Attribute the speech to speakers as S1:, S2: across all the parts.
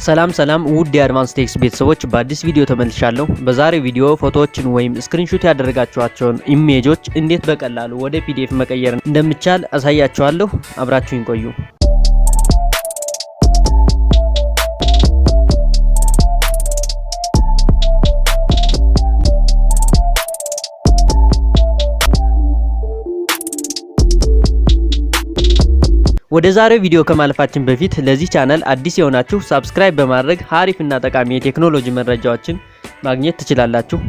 S1: ሰላም ውድ የአድቫንስ ቴክስ ቤተሰቦች በአዲስ ቪዲዮ ተመልሻለሁ። በዛሬው ቪዲዮ ፎቶዎችን ወይም ስክሪንሾት ያደረጋችኋቸውን ኢሜጆች እንዴት በቀላሉ ወደ ፒዲኤፍ መቀየር እንደምቻል አሳያችኋለሁ። አብራችሁኝ ቆዩ። ወደ ዛሬው ቪዲዮ ከማለፋችን በፊት ለዚህ ቻናል አዲስ የሆናችሁ ሰብስክራይብ በማድረግ አሪፍና ጠቃሚ የቴክኖሎጂ መረጃዎችን ማግኘት ትችላላችሁ።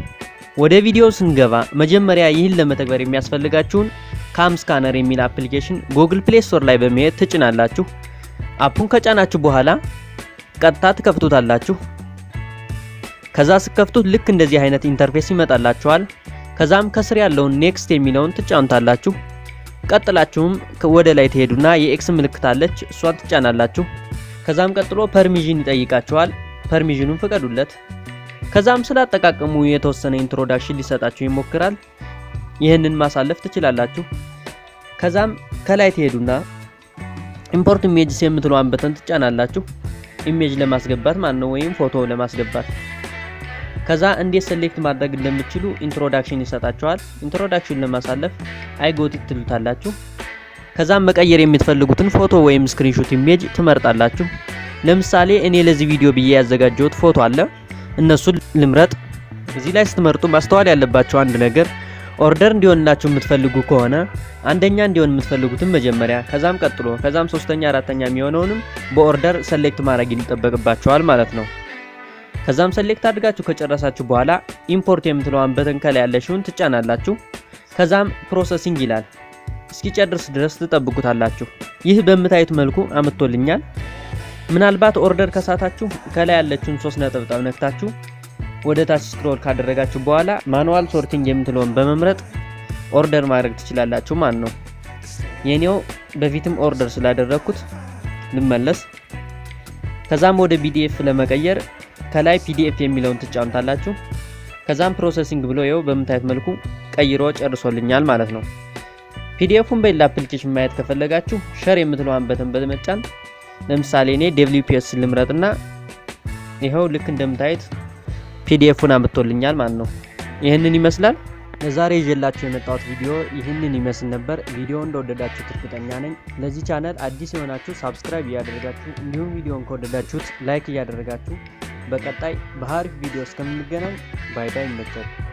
S1: ወደ ቪዲዮው ስንገባ መጀመሪያ ይህን ለመተግበር የሚያስፈልጋችሁን ካም ስካነር የሚል አፕሊኬሽን ጉግል ፕሌይ ስቶር ላይ በመሄድ ትጭናላችሁ። አፑን ከጫናችሁ በኋላ ቀጥታ ትከፍቱታላችሁ። ከዛ ስከፍቱት ልክ እንደዚህ አይነት ኢንተርፌስ ይመጣላችኋል። ከዛም ከስር ያለውን ኔክስት የሚለውን ትጫኑታላችሁ። ቀጥላችሁም ወደ ላይ ትሄዱና የኤክስ ምልክት አለች እሷን ትጫናላችሁ። ከዛም ቀጥሎ ፐርሚሽን ይጠይቃችኋል። ፐርሚሽኑን ፍቀዱለት። ከዛም ስላጠቃቀሙ የተወሰነ ኢንትሮዳክሽን ሊሰጣችሁ ይሞክራል። ይሄንን ማሳለፍ ትችላላችሁ። ከዛም ከላይ ትሄዱና ኢምፖርት ኢሜጅስ የምትለዋን በተን ትጫናላችሁ። ኢሜጅ ለማስገባት ማለት ነው ወይም ፎቶ ለማስገባት። ከዛ እንዴት ሴሌክት ማድረግ እንደምትችሉ ኢንትሮዳክሽን ይሰጣችኋል። ኢንትሮዳክሽን ለማሳለፍ አይጎቲት ትሉታላችሁ። ከዛም መቀየር የምትፈልጉትን ፎቶ ወይም ስክሪንሾት ኢሜጅ ትመርጣላችሁ። ለምሳሌ እኔ ለዚህ ቪዲዮ ብዬ ያዘጋጀሁት ፎቶ አለ፣ እነሱን ልምረጥ። እዚህ ላይ ስትመርጡ ማስተዋል ያለባችሁ አንድ ነገር ኦርደር እንዲሆንላችሁ የምትፈልጉ ከሆነ አንደኛ እንዲሆን የምትፈልጉትን መጀመሪያ፣ ከዛም ቀጥሎ፣ ከዛም ሶስተኛ አራተኛ የሚሆነውንም በኦርደር ሴሌክት ማድረግ ይጠበቅባችኋል ማለት ነው። ከዛም ሴሌክት አድርጋችሁ ከጨረሳችሁ በኋላ ኢምፖርት የምትለዋን በተን ከላይ ያለሽውን ትጫናላችሁ። ከዛም ፕሮሰሲንግ ይላል። እስኪጨርስ ድረስ ትጠብቁታላችሁ። ይህ በምታዩት መልኩ አመጥቶልኛል። ምናልባት ኦርደር ከሳታችሁ ከላይ ያለችውን 3 ነጥብ ነክታችሁ ወደ ታች ስክሮል ካደረጋችሁ በኋላ ማኑዋል ሶርቲንግ የምትለውን በመምረጥ ኦርደር ማድረግ ትችላላችሁ ማለት ነው። የኔው በፊትም ኦርደር ስላደረኩት ልመለስ። ከዛም ወደ ፒዲኤፍ ለመቀየር ከላይ ፒዲኤፍ የሚለውን ትጫኑታላችሁ። ከዛም ፕሮሰሲንግ ብሎ ይኸው በምታዩት መልኩ ቀይሮ ጨርሶልኛል ማለት ነው። ፒዲኤፉን በሌላ አፕሊኬሽን ማየት ከፈለጋችሁ ሼር የምትለዋን በተን በመጫን ለምሳሌ እኔ ደብሊውፒኤስ ልምረጥና ይኸው ልክ እንደምታዩት ፒዲኤፉን አመጥቶልኛል ማለት ነው። ይሄንን ይመስላል። ለዛሬ ይዤላችሁ የመጣሁት ቪዲዮ ይህንን ይመስል ነበር። ቪዲዮውን እንደወደዳችሁት እርግጠኛ ነኝ። ለዚህ ቻናል አዲስ የሆናችሁ ሰብስክራይብ እያደረጋችሁ እንዲሁም ቪዲዮውን ከወደዳችሁት ላይክ እያደረጋችሁ በቀጣይ በአሪፍ ቪዲዮ እስከምንገናኝ ባይ ባይ። ይመቻችሁ።